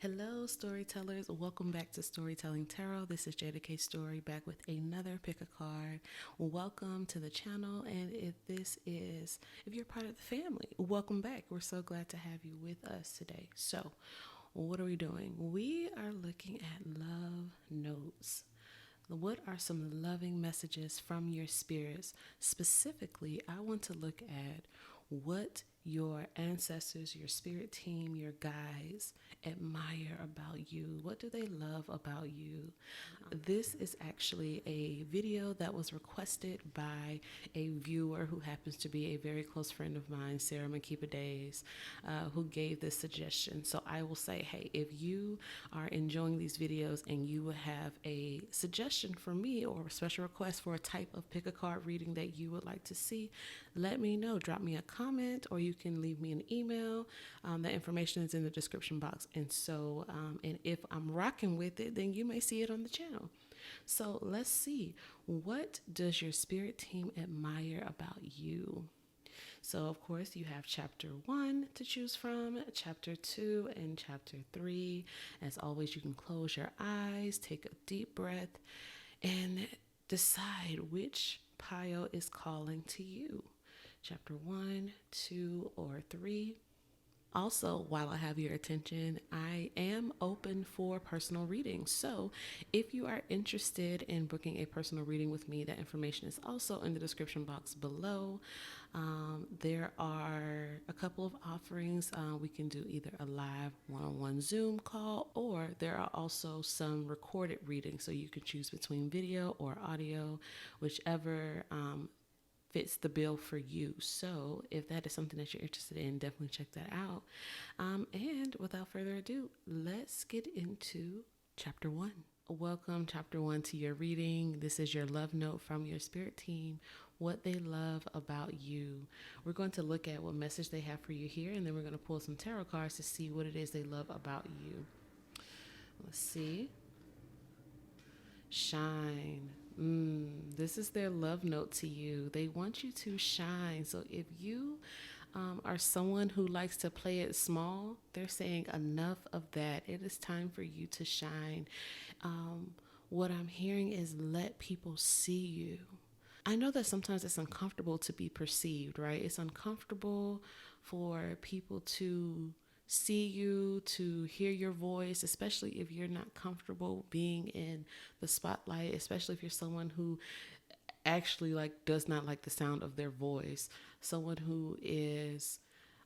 Hello, storytellers. Welcome back to Storytelling Tarot. This is Jeida K Story back with another pick a card. Welcome to the channel. And if you're part of the family, welcome back. We're so glad to have you with us today. So, what are we doing? We are looking at love notes. What are some loving messages from your spirits? Specifically, I want to look at what your ancestors, your spirit team, your guides admire about you. What do they love about you? This is actually a video that was requested by a viewer who happens to be a very close friend of mine, Sara Makeba Daise, who gave this suggestion. So I will say, hey, if you are enjoying these videos and you would have a suggestion for me or a special request for a type of pick a card reading that you would like to see, let me know. Drop me a comment or you can leave me an email. The information is in the description box. And if I'm rocking with it, then you may see it on the channel. So let's see. What does your spirit team admire about you? So, of course, you have chapter 1 to choose from, chapter 2, and chapter 3. As always, you can close your eyes, take a deep breath, and decide which pile is calling to you. Chapter 1, 2, or 3. Also, while I have your attention, I am open for personal readings. So if you are interested in booking a personal reading with me, that information is also in the description box below. There are a couple of offerings. We can do either a live one-on-one Zoom call, or there are also some recorded readings. So you can choose between video or audio, whichever fits the bill for you. So if that is something that you're interested in, definitely check that out. And without further ado, let's get into chapter 1. Welcome, chapter 1, to your reading. This is your love note from your spirit team, what they love about you. We're going to look at what message they have for you here, and then we're going to pull some tarot cards to see what it is they love about you. Let's see. Shine. This is their love note to you. They want you to shine. So if you are someone who likes to play it small, they're saying enough of that. It is time for you to shine. What I'm hearing is let people see you. I know that sometimes it's uncomfortable to be perceived, right? It's uncomfortable for people to see you, to hear your voice, especially if you're not comfortable being in the spotlight, especially if you're someone who actually does not like the sound of their voice, someone who is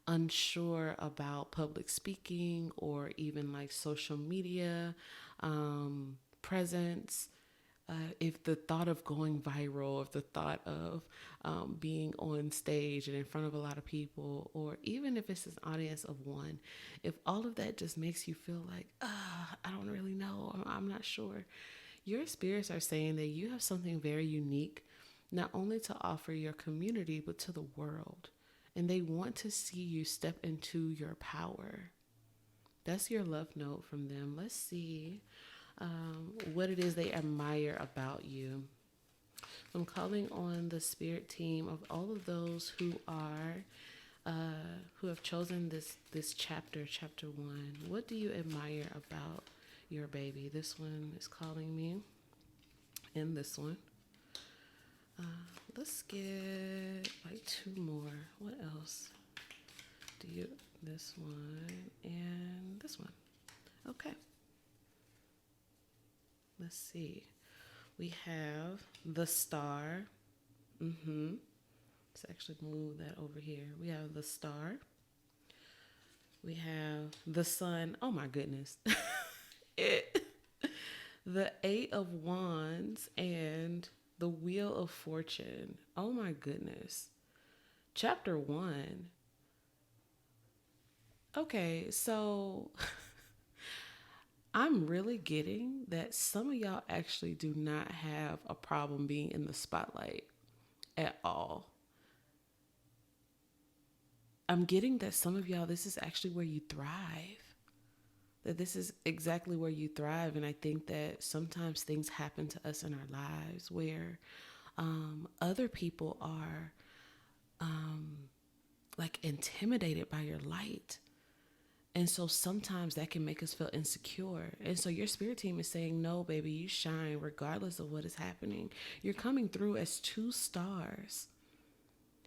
unsure about public speaking or even like social media presence. If the thought of going viral, if the thought of being on stage and in front of a lot of people, or even if it's an audience of one, if all of that just makes you feel like, I don't really know, I'm not sure, your spirits are saying that you have something very unique, not only to offer your community, but to the world. And they want to see you step into your power. That's your love note from them. Let's see what it is they admire about you. I'm calling on the spirit team of all of those who have chosen this chapter 1. What do you admire about your baby? This one is calling me, and this one. Let's get like 2 more. What else do you? This one and this one. Okay. Let's see. We have the star. Let's actually move that over here. We have the star. We have the sun. Oh my goodness. The 8 of Wands and the Wheel of Fortune. Oh my goodness. Chapter 1. Okay, so I'm really getting that some of y'all actually do not have a problem being in the spotlight at all. I'm getting that some of y'all, this is actually where you thrive. That this is exactly where you thrive. And I think that sometimes things happen to us in our lives where other people are intimidated by your light. And so sometimes that can make us feel insecure. And so your spirit team is saying, no, baby, you shine regardless of what is happening. You're coming through as two stars.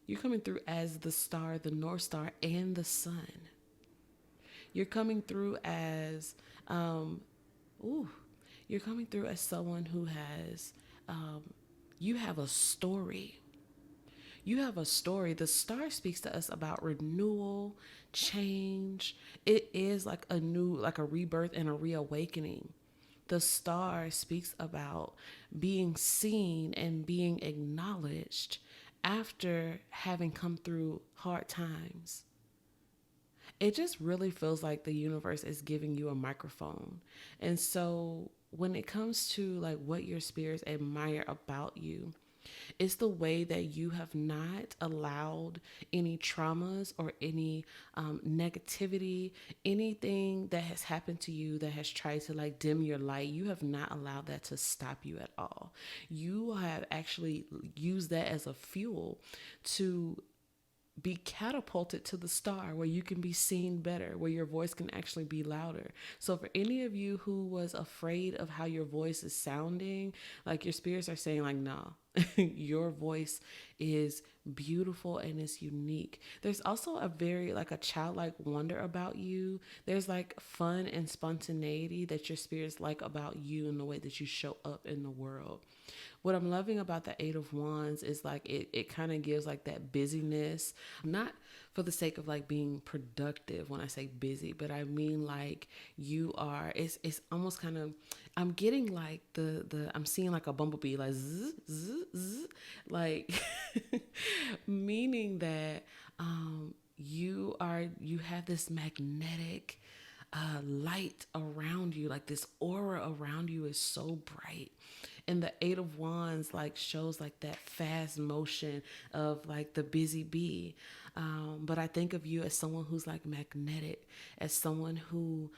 You're coming through as the star, the North Star, and the sun. You're coming through as, ooh, you're coming through as someone who has, you have a story. You have a story. The star speaks to us about renewal, change. It is like a new, like a rebirth and a reawakening. The star speaks about being seen and being acknowledged after having come through hard times. It just really feels like the universe is giving you a microphone. And so when it comes to like what your spirits admire about you, it's the way that you have not allowed any traumas or any negativity, anything that has happened to you that has tried to like dim your light. You have not allowed that to stop you at all. You have actually used that as a fuel to be catapulted to the star where you can be seen better, where your voice can actually be louder. So for any of you who was afraid of how your voice is sounding, like your spirits are saying like, no, your voice is beautiful and it's unique. There's also a very like a childlike wonder about you. There's like fun and spontaneity that your spirits like about you and the way that you show up in the world. What I'm loving about the Eight of Wands is like it kind of gives like that busyness, not for the sake of like being productive when I say busy, but I mean like you are, it's almost kind of, I'm getting like I'm seeing like a bumblebee, like zzz, zzz, zzz, like meaning that you have this magnetic light around you, like this aura around you is so bright. And the Eight of Wands like shows like that fast motion of like the busy bee. But I think of you as someone who's like magnetic, as someone who,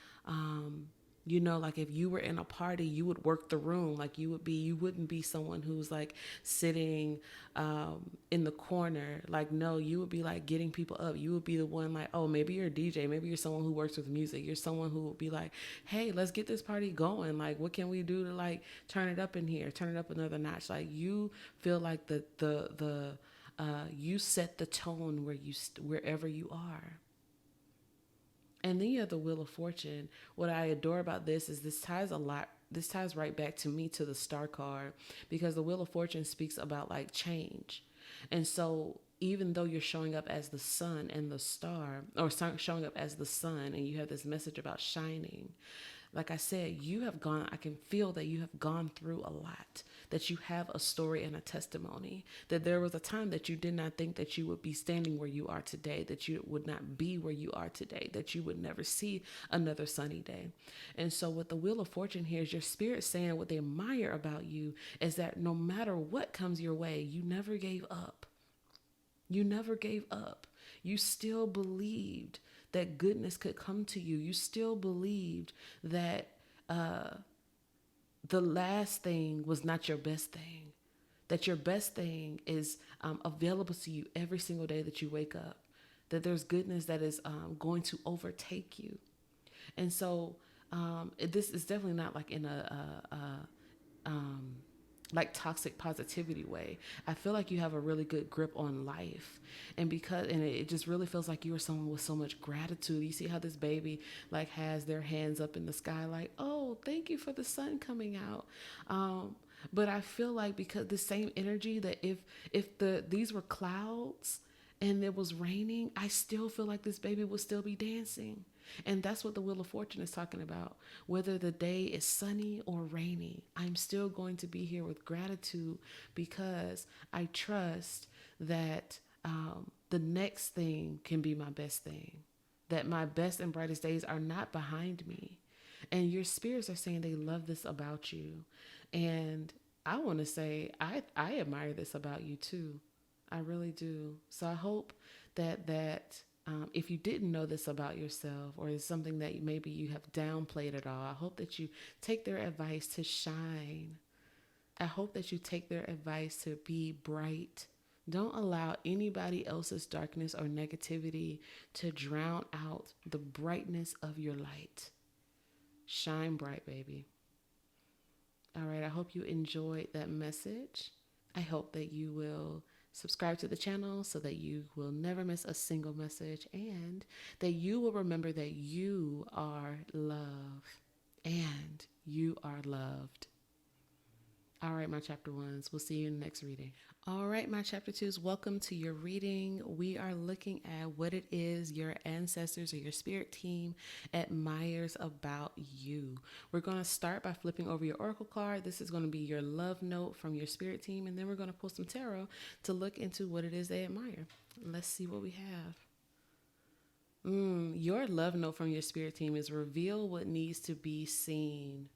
like if you were in a party, you would work the room. Like you wouldn't be someone who's like sitting in the corner. Like, no, you would be like getting people up. You would be the one like, oh, maybe you're a DJ. Maybe you're someone who works with music. You're someone who would be like, hey, let's get this party going. Like, what can we do to like turn it up in here, turn it up another notch? Like you feel like you set the tone wherever you are. And then you have the Wheel of Fortune. What I adore about this is this ties right back to me to the star card, because the Wheel of Fortune speaks about like change. And so even though you're showing up as the sun and the star, or showing up as the sun, and you have this message about shining, like I said, I can feel that you have gone through a lot, that you have a story and a testimony, that there was a time that you did not think that you would be standing where you are today, that you would not be where you are today, that you would never see another sunny day. And so with the Wheel of Fortune here is your spirit saying what they admire about you is that no matter what comes your way, you never gave up. You never gave up. You still believed that goodness could come to you. You still believed that the last thing was not your best thing, that your best thing is available to you every single day that you wake up, that there's goodness that is going to overtake you. And so this is definitely not like in a like toxic positivity way. I feel like you have a really good grip on life, and it just really feels like you are someone with so much gratitude. You see how this baby like has their hands up in the sky like, oh, thank you for the sun coming out. But I feel like because the same energy that if these were clouds and it was raining, I still feel like this baby would still be dancing. And that's what the Wheel of Fortune is talking about. Whether the day is sunny or rainy, I'm still going to be here with gratitude, because I trust that the next thing can be my best thing, that my best and brightest days are not behind me. And your spirits are saying they love this about you. And I want to say, I admire this about you too. I really do. So I hope that if you didn't know this about yourself, or is something that maybe you have downplayed at all, I hope that you take their advice to shine. I hope that you take their advice to be bright, Don't allow anybody else's darkness or negativity to drown out the brightness of your light. Shine bright, baby. All right, I hope you enjoyed that message. I hope that you will subscribe to the channel so that you will never miss a single message, and that you will remember that you are love and you are loved. All right, my chapter ones. We'll see you in the next reading. All right, my chapter twos. Welcome to your reading. We are looking at what it is your ancestors or your spirit team admires about you. We're going to start by flipping over your oracle card. This is going to be your love note from your spirit team. And then we're going to pull some tarot to look into what it is they admire. Let's see what we have. Your love note from your spirit team is reveal what needs to be seen.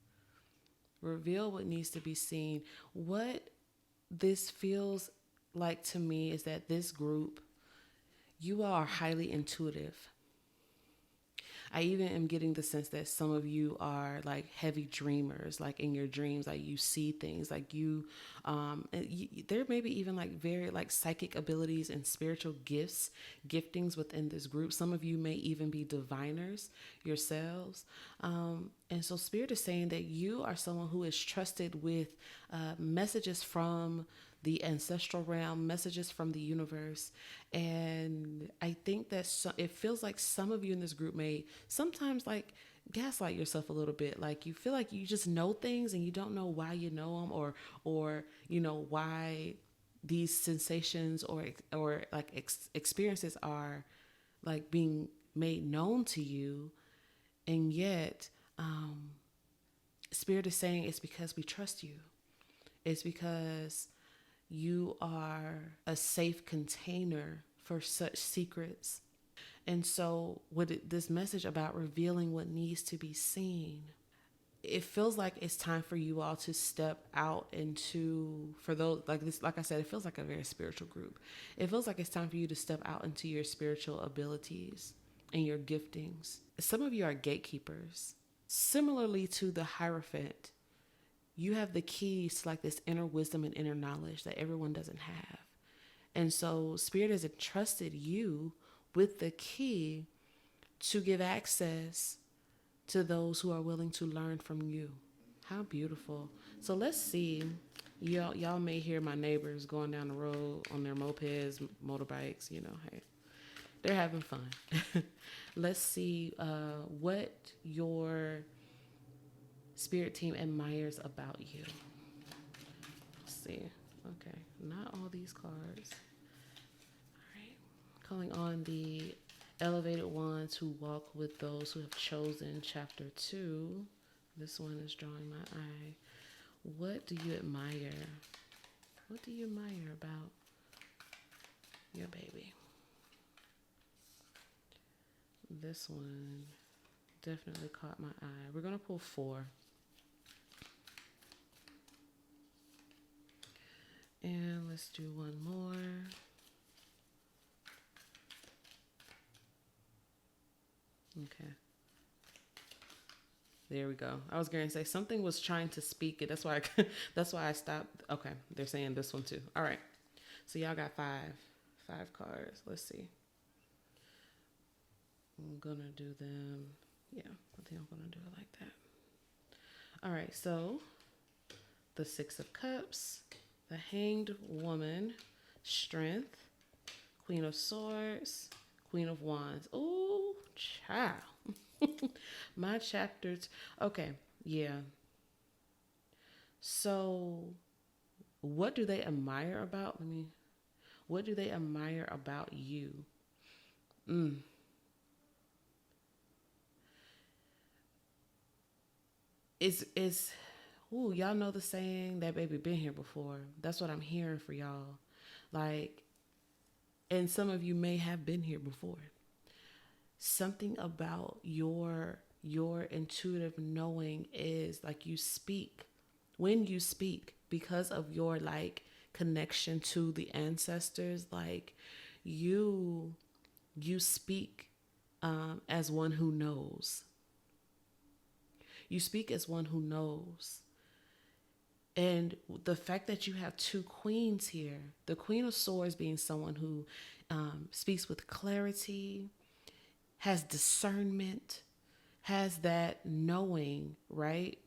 Reveal what needs to be seen. What this feels like to me is that this group, you are highly intuitive. I even am getting the sense that some of you are like heavy dreamers, like in your dreams, like you see things, like there may be even like very like psychic abilities and spiritual giftings within this group. Some of you may even be diviners yourselves. And so Spirit is saying that you are someone who is trusted with messages from the ancestral realm, messages from the universe. And I think that it feels like some of you in this group may sometimes like gaslight yourself a little bit. Like you feel like you just know things and you don't know why you know them, or you know why these sensations or like experiences are like being made known to you. And yet Spirit is saying it's because we trust you. It's because you are a safe container for such secrets. And so this message about revealing what needs to be seen, it feels like it's time for you all to step out into, for those like this, like I said, it feels like a very spiritual group. It feels like it's time for you to step out into your spiritual abilities and your giftings. Some of you are gatekeepers. Similarly to the Hierophant, you have the keys to like this inner wisdom and inner knowledge that everyone doesn't have. And so Spirit has entrusted you with the key to give access to those who are willing to learn from you. How beautiful. So let's see. Y'all may hear my neighbors going down the road on their mopeds, motorbikes, you know, hey, they're having fun. Let's see what your spirit team admires about you. Let's see. Okay, not all these cards. All right. Calling on the elevated ones who walk with those who have chosen chapter 2. This one is drawing my eye. What do you admire? What do you admire about your baby? This one definitely caught my eye. We're going to pull 4. And let's do one more. Okay. There we go. I was going to say something was trying to speak it. That's why I stopped. Okay. They're saying this one too. All right. So y'all got 5 cards. Let's see. I'm going to do them. Yeah, I think I'm going to do it like that. All right. So the 6 of Cups, the Hanged Woman, Strength, Queen of Swords, Queen of Wands. Oh, child. My chapters. Okay, yeah. So, what do they admire about me? What do they admire about you? Ooh, y'all know the saying, that baby been here before. That's what I'm hearing for y'all. Like, and some of you may have been here before. Something about your intuitive knowing is like you speak. When you speak, because of your like connection to the ancestors, like you speak as one who knows. You speak as one who knows. And the fact that you have two queens here, the Queen of Swords being someone who speaks with clarity, has discernment, has that knowing, right?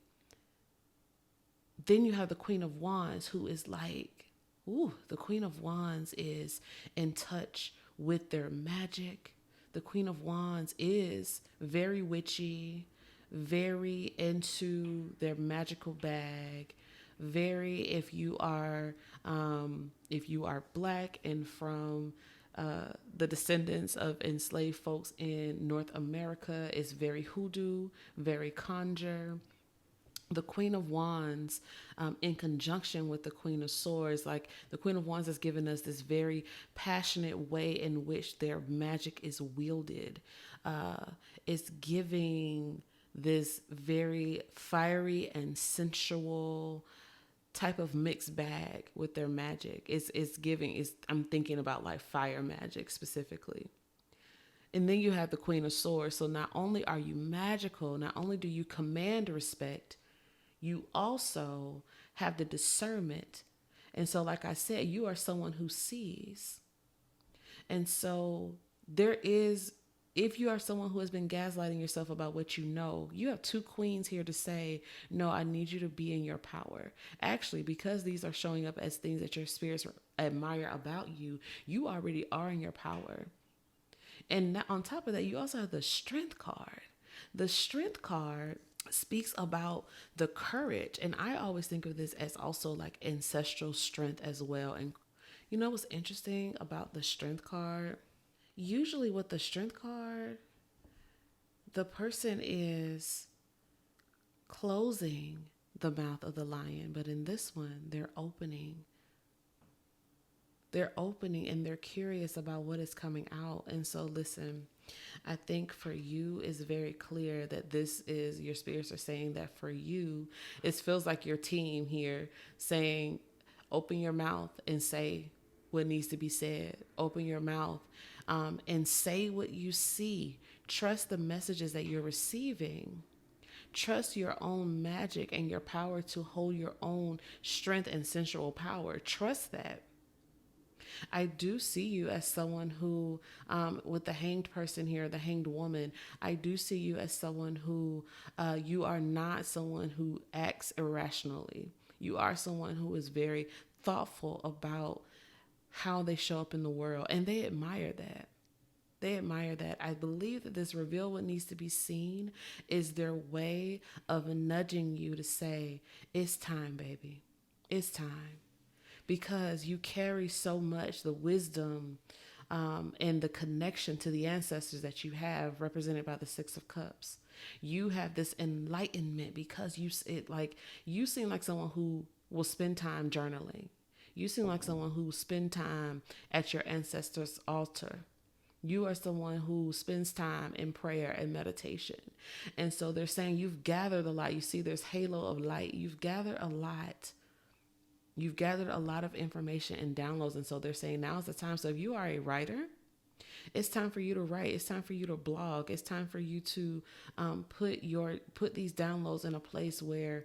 Then you have the Queen of Wands, who is like, ooh, the Queen of Wands is in touch with their magic. The Queen of Wands is very witchy, very into their magical bag. Very, if you are black and from the descendants of enslaved folks in North America, is very hoodoo, very conjure. The Queen of Wands, in conjunction with the Queen of Swords, like the Queen of Wands has given us this very passionate way in which their magic is wielded. It's giving this very fiery and sensual type of mixed bag with their magic. It's giving. I'm thinking about like fire magic specifically. And then you have the Queen of Swords. So not only are you magical, not only do you command respect, you also have the discernment. And so, like I said, you are someone who sees. And so there is, if you are someone who has been gaslighting yourself about what you have two queens here to say, no, I need you to be in your power. Actually, because these are showing up as things that your spirits admire about you, you already are in your power. And on top of that, you also have the Strength card. The Strength card speaks about the courage. And I always think of this as also like ancestral strength as well. And you know what's interesting about the Strength card? Usually with the Strength card, the person is closing the mouth of the lion. But in this one, they're opening. They're opening and they're curious about what is coming out. And so listen, I think for you it's very clear that this is, your spirits are saying that for you, it feels like your team here saying, open your mouth and say what needs to be said. Open your mouth and say what you see. Trust the messages that you're receiving. Trust your own magic and your power to hold your own strength and sensual power. Trust that. I do see you as someone who, with the hanged person here, the hanged woman, I do see you as someone who, you are not someone who acts irrationally. You are someone who is very thoughtful about how they show up in the world, and they admire that. They admire that. I believe that this reveal what needs to be seen is their way of nudging you to say, it's time, baby. It's time. Because you carry so much the wisdom and the connection to the ancestors that you have, represented by the Six of Cups. You have this enlightenment because you seem like someone who will spend time journaling. You seem like someone who spend time at your ancestors' altar. You are someone who spends time in prayer and meditation. And so they're saying you've gathered a lot. You see there's halo of light. You've gathered a lot. You've gathered a lot of information and downloads. And so they're saying now is the time. So if you are a writer, it's time for you to write. It's time for you to blog. It's time for you to put these downloads in a place where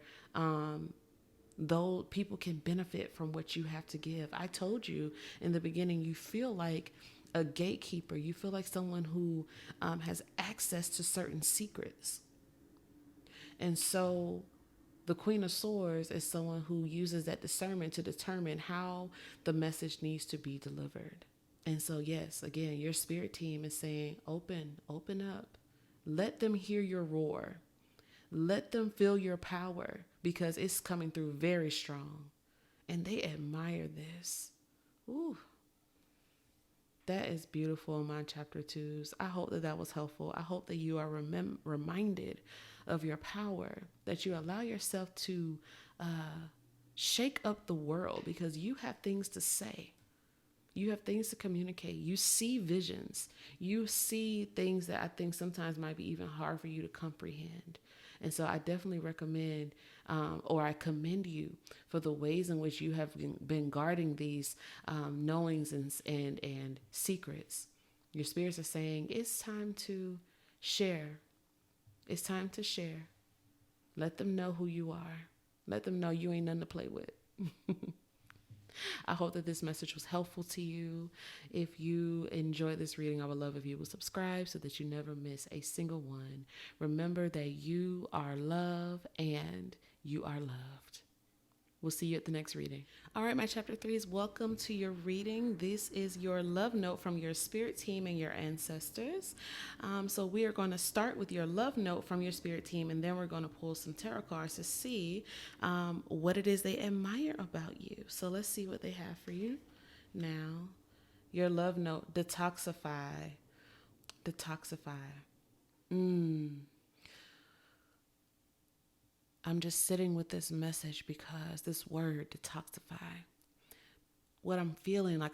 though people can benefit from what you have to give. I told you in the beginning, you feel like a gatekeeper. You feel like someone who has access to certain secrets. And so the Queen of Swords is someone who uses that discernment to determine how the message needs to be delivered. And so, yes, again, your spirit team is saying, open up. Let them hear your roar. Let them feel your power because it's coming through very strong. And they admire this. Ooh. That is beautiful in my chapter 2s. I hope that was helpful. I hope that you are reminded of your power, that you allow yourself to shake up the world because you have things to say. You have things to communicate. You see visions. You see things that I think sometimes might be even hard for you to comprehend. And so I definitely recommend or I commend you for the ways in which you have been guarding these knowings and secrets. Your spirits are saying it's time to share. It's time to share. Let them know who you are. Let them know you ain't nothing to play with. I hope that this message was helpful to you. If you enjoyed this reading, I would love if you would subscribe so that you never miss a single one. Remember that you are loved and you are loved. We'll see you at the next reading. All right, my chapter 3s, welcome to your reading. This is your love note from your spirit team and your ancestors. So we are going to start with your love note from your spirit team, and then we're going to pull some tarot cards to see what it is they admire about you. So let's see what they have for you. Now, your love note, detoxify. Detoxify. I'm just sitting with this message because this word, detoxify, what I'm feeling like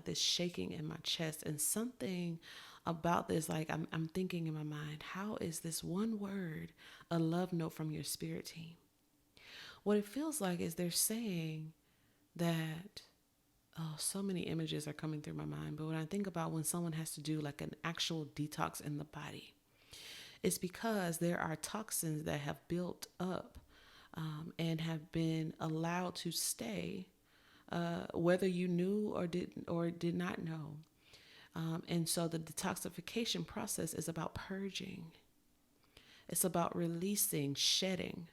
this shaking in my chest, and something about this, like I'm thinking in my mind, how is this one word a love note from your spirit team? What it feels like is they're saying that, so many images are coming through my mind, but when I think about when someone has to do like an actual detox in the body, it's because there are toxins that have built up and have been allowed to stay, whether you knew or did not know. And so the detoxification process is about purging. It's about releasing, shedding.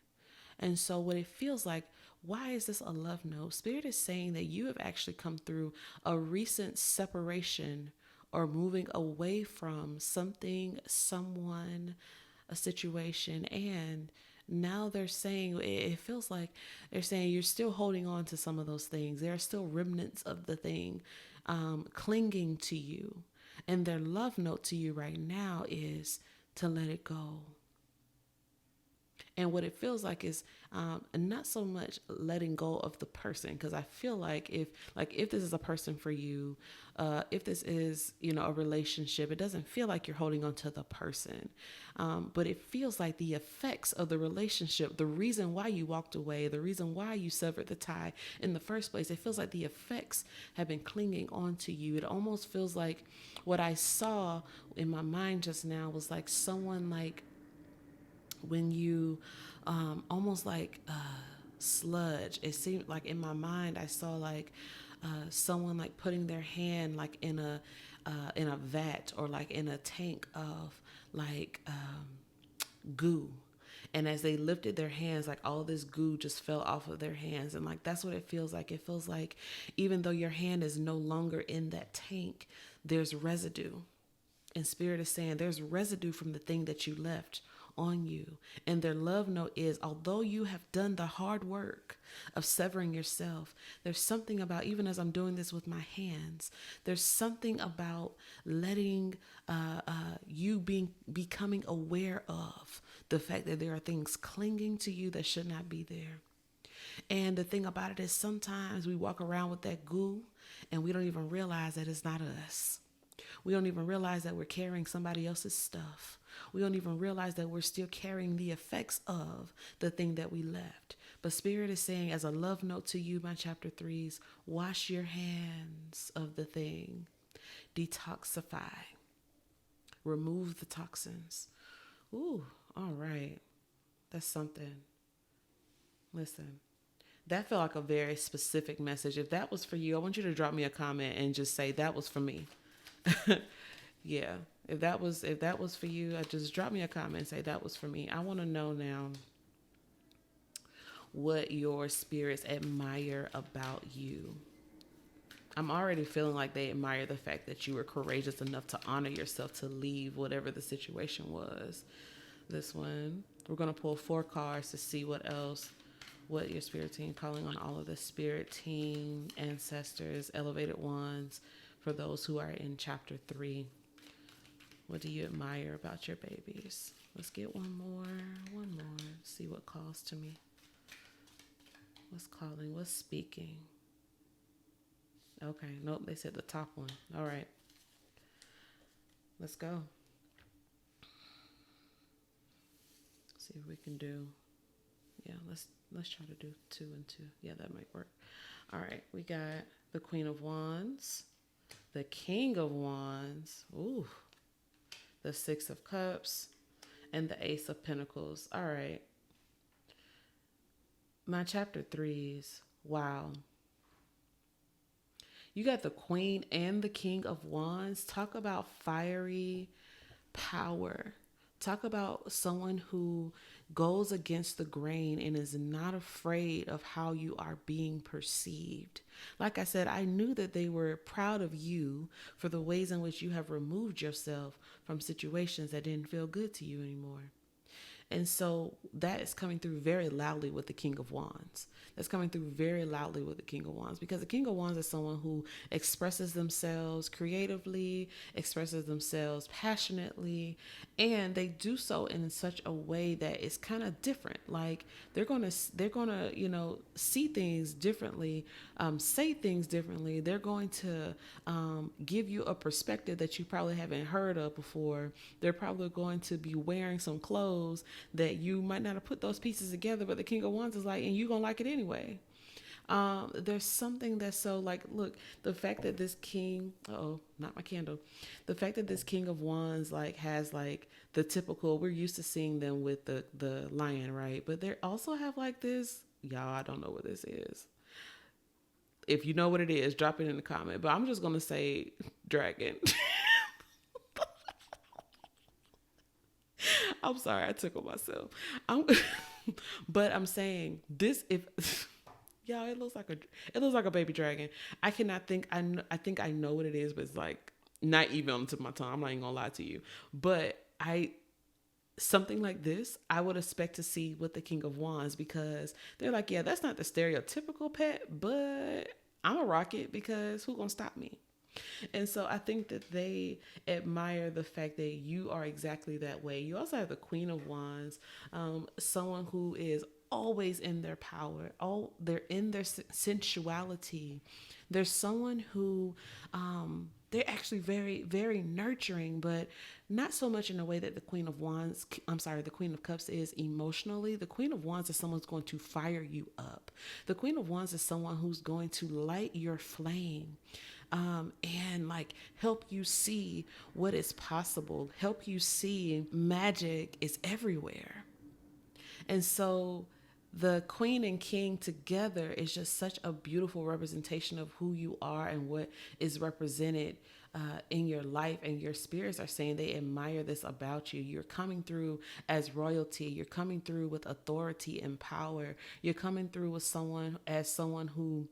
And so what it feels like, why is this a love note? Spirit is saying that you have actually come through a recent separation or moving away from something, someone, a situation. And now they're saying, it feels like they're saying you're still holding on to some of those things. There are still remnants of the thing clinging to you. And their love note to you right now is to let it go. And what it feels like is not so much letting go of the person, because I feel like if this is a person for you, if this is, a relationship, it doesn't feel like you're holding on to the person. But it feels like the effects of the relationship, the reason why you walked away, the reason why you severed the tie in the first place, it feels like the effects have been clinging on to you. It almost feels like what I saw in my mind just now was like someone, like when you almost like sludge. It seemed like in my mind I saw like someone like putting their hand like in a vat or like in a tank of like goo. And as they lifted their hands, like all this goo just fell off of their hands. And like, that's what it feels like. It feels like even though your hand is no longer in that tank, there's residue. And Spirit is saying there's residue from the thing that you left on you. And their love note is, although you have done the hard work of severing yourself, there's something about, even as I'm doing this with my hands, there's something about letting you becoming aware of the fact that there are things clinging to you that should not be there. And the thing about it is sometimes we walk around with that goo and we don't even realize that it's not us. We don't even realize that we're carrying somebody else's stuff. We don't even realize that we're still carrying the effects of the thing that we left. But Spirit is saying, as a love note to you, my chapter 3s, wash your hands of the thing. Detoxify. Remove the toxins. Ooh, all right. That's something. Listen, that felt like a very specific message. If that was for you, I want you to drop me a comment and just say that was for me. Yeah. If that was for you, just drop me a comment and say that was for me. I want to know now what your spirits admire about you. I'm already feeling like they admire the fact that you were courageous enough to honor yourself to leave whatever the situation was. This one, we're going to pull 4 cards to see what your spirit team, calling on all of the spirit team, ancestors, elevated ones, for those who are in chapter 3. What do you admire about your babies? Let's get one more. See what calls to me. What's calling? What's speaking? Okay, nope, they said the top one. All right. Let's go. See if we can do. Yeah, let's try to do 2 and 2. Yeah, that might work. All right, we got the Queen of Wands, the King of Wands, ooh, the 6 of Cups, and the Ace of Pentacles. All right. My chapter threes. Wow. You got the Queen and the King of Wands. Talk about fiery power. Talk about someone who goes against the grain and is not afraid of how you are being perceived. Like I said, I knew that they were proud of you for the ways in which you have removed yourself from situations that didn't feel good to you anymore. And so that is coming through very loudly with the King of Wands. That's coming through very loudly with the King of Wands, because the King of Wands is someone who expresses themselves creatively, expresses themselves passionately, and they do so in such a way that is kind of different. Like they're gonna see things differently, say things differently. They're going to give you a perspective that you probably haven't heard of before. They're probably going to be wearing some clothes that you might not have put those pieces together, but the King of Wands is like, and you're gonna like it anyway. There's something that's so like, look, the fact that this king, oh, not my candle, the fact that this King of Wands like has like the typical, we're used to seeing them with the lion, right? But they also have like this, y'all, I don't know what this is. If you know what it is, drop it in the comment. But I'm just gonna say dragon. I'm sorry, I tickled myself. I'm, but I'm saying this. If y'all, it looks like a baby dragon. I cannot think. I think I know what it is, but it's like not even on the tip of my tongue. I'm not even gonna lie to you. But something like this, I would expect to see with the King of Wands, because they're like, yeah, that's not the stereotypical pet, but I'm a rocket because who gonna stop me? And so I think that they admire the fact that you are exactly that way. You also have the Queen of Wands, someone who is always in their power. Oh, they're in their sensuality. There's someone who they're actually very, very nurturing, but not so much in a way that the Queen of Cups is emotionally. The Queen of Wands is someone who's going to fire you up. The Queen of Wands is someone who's going to light your flame. And like help you see what is possible, help you see magic is everywhere. And so the Queen and King together is just such a beautiful representation of who you are and what is represented in your life. And your spirits are saying they admire this about you. You're coming through as royalty. You're coming through with authority and power. You're coming through with someone who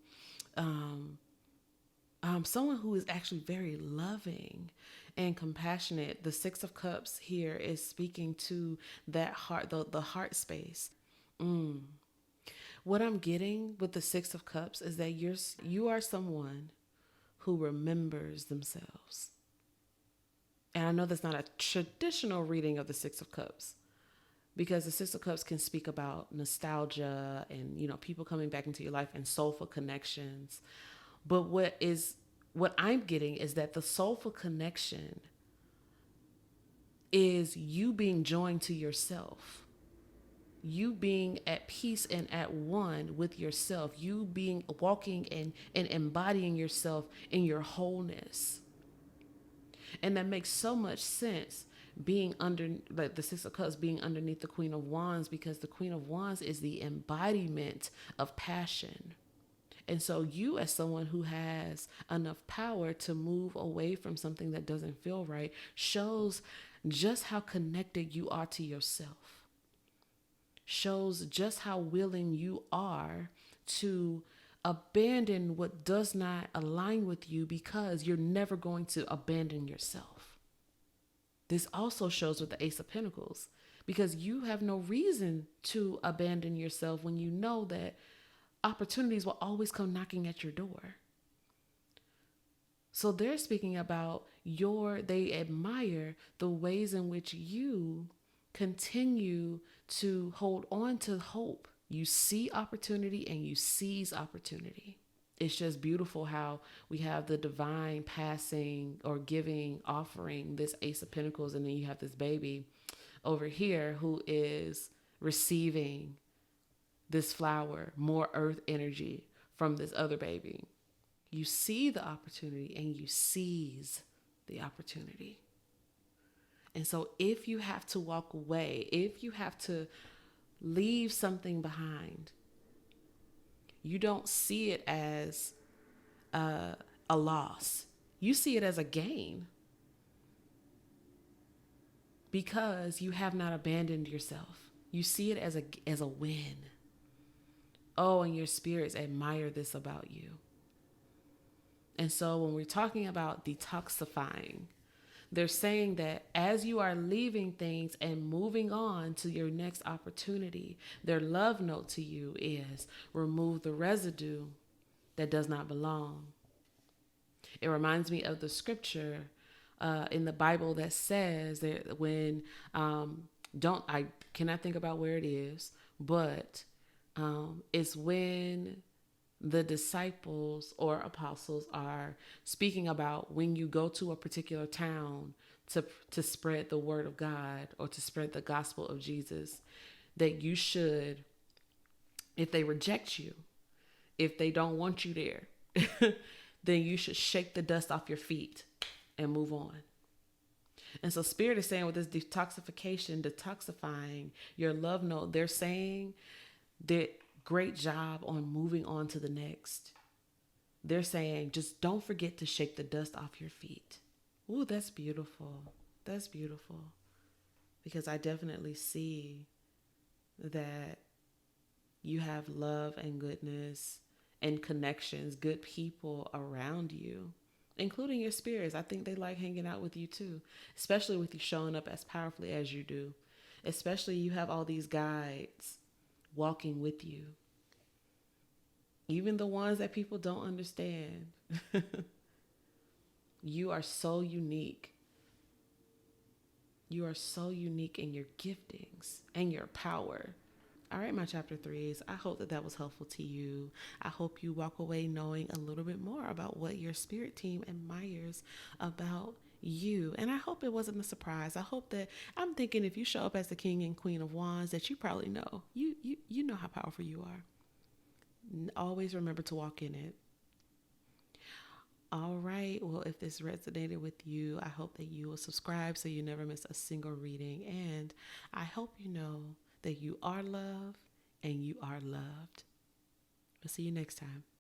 someone who is actually very loving and compassionate. The Six of Cups here is speaking to that heart, the heart space. What I'm getting with the Six of Cups is that you are someone who remembers themselves. And I know that's not a traditional reading of the Six of Cups, because the Six of Cups can speak about nostalgia and people coming back into your life and soulful connections. But what I'm getting is that the soulful connection is you being joined to yourself. You being at peace and at one with yourself. You being walking and embodying yourself in your wholeness. And that makes so much sense, being under like the Six of Cups being underneath the Queen of Wands, because the Queen of Wands is the embodiment of passion. And so you, as someone who has enough power to move away from something that doesn't feel right, shows just how connected you are to yourself. Shows just how willing you are to abandon what does not align with you, because you're never going to abandon yourself. This also shows with the Ace of Pentacles, because you have no reason to abandon yourself when you know that opportunities will always come knocking at your door. So they're speaking about they admire the ways in which you continue to hold on to hope. You see opportunity and you seize opportunity. It's just beautiful how we have the divine passing or giving, offering this Ace of Pentacles, and then you have this baby over here who is receiving this flower, more earth energy from this other baby. You see the opportunity and you seize the opportunity. And so if you have to walk away, if you have to leave something behind, you don't see it as a loss. You see it as a gain because you have not abandoned yourself. You see it as a win. Oh, and your spirits admire this about you. And so when we're talking about detoxifying, they're saying that as you are leaving things and moving on to your next opportunity, their love note to you is remove the residue that does not belong. It reminds me of the scripture in the Bible that says that when I cannot think about where it is, but it's when the disciples or apostles are speaking about when you go to a particular town to spread the word of God or to spread the gospel of Jesus, that you should, if they reject you, if they don't want you there, then you should shake the dust off your feet and move on. And so Spirit is saying with this detoxifying your love note, they're saying that great job on moving on to the next. They're saying just don't forget to shake the dust off your feet. Ooh, that's beautiful. That's beautiful. Because I definitely see that you have love and goodness and connections, good people around you, including your spirits. I think they like hanging out with you too, especially with you showing up as powerfully as you do. Especially you have all these guides walking with you. Even the ones that people don't understand. You are so unique. You are so unique in your giftings and your power. All right, my chapter 3s. I hope that was helpful to you. I hope you walk away knowing a little bit more about what your spirit team admires about you. And I hope it wasn't a surprise. I hope that I'm thinking if you show up as the king and queen of wands, that you probably know. You know how powerful you are. Always remember to walk in it. All right. Well, if this resonated with you, I hope that you will subscribe so you never miss a single reading. And I hope you know that you are loved and you are loved. We'll see you next time.